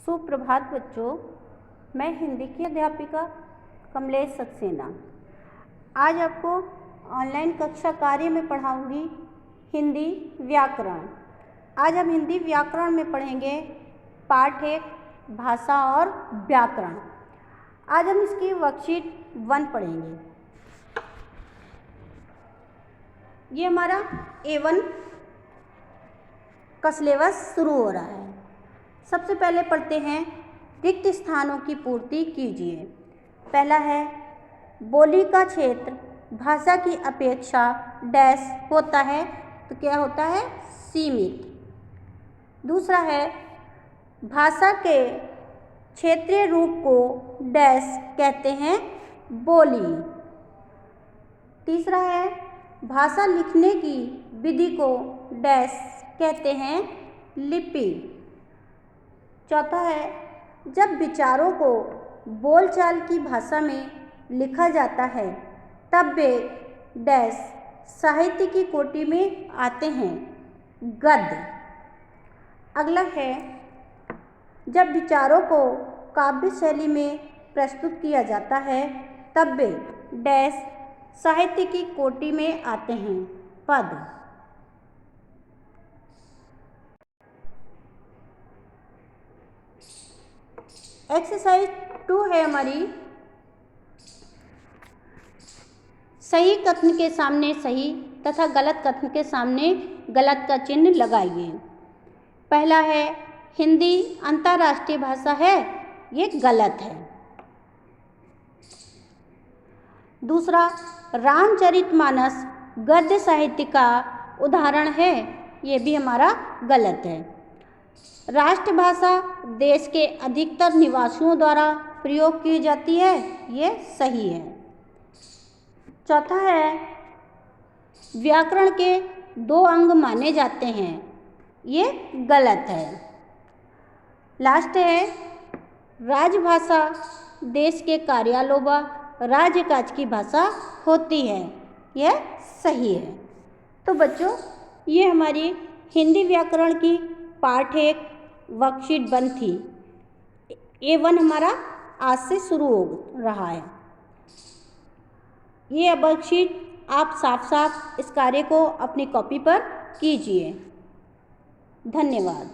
सुप्रभात बच्चों, मैं हिंदी की अध्यापिका कमलेश सक्सेना आज आपको ऑनलाइन कक्षा कार्य में पढ़ाऊंगी हिंदी व्याकरण। आज हम हिंदी व्याकरण में पढ़ेंगे पाठ 1 भाषा और व्याकरण। आज हम इसकी वर्कशीट 1 पढ़ेंगे। ये हमारा A1 का सिलेबस शुरू हो रहा है। सबसे पहले पढ़ते हैं रिक्त स्थानों की पूर्ति कीजिए। पहला है बोली का क्षेत्र भाषा की अपेक्षा डैश होता है, तो क्या होता है? सीमित। दूसरा है भाषा के क्षेत्रीय रूप को डैश कहते हैं, बोली। तीसरा है भाषा लिखने की विधि को डैश कहते हैं, लिपि। चौथा है जब विचारों को बोलचाल की भाषा में लिखा जाता है तब वे डैश साहित्य की कोटि में आते हैं, गद्य। अगला है जब विचारों को काव्य शैली में प्रस्तुत किया जाता है तब वे डैश साहित्य की कोटि में आते हैं, पद। एक्सरसाइज 2 है हमारी, सही कथन के सामने सही तथा गलत कथन के सामने गलत का चिन्ह लगाइए। पहला है हिंदी अंतर्राष्ट्रीय भाषा है, ये गलत है। दूसरा रामचरितमानस गद्य साहित्य का उदाहरण है, ये भी हमारा गलत है। राष्ट्रभाषा देश के अधिकतर निवासियों द्वारा प्रयोग की जाती है, ये सही है। चौथा है व्याकरण के 2 अंग माने जाते हैं, ये गलत है। लास्ट है राजभाषा देश के कार्यालयों व राज्यकाज की भाषा होती है, यह सही है। तो बच्चों, ये हमारी हिंदी व्याकरण की पाठ 1 वर्कशीट 1 थी। A1 हमारा आज से शुरू हो रहा है। ये वर्कशीट आप साफ साफ इस कार्य को अपनी कॉपी पर कीजिए। धन्यवाद।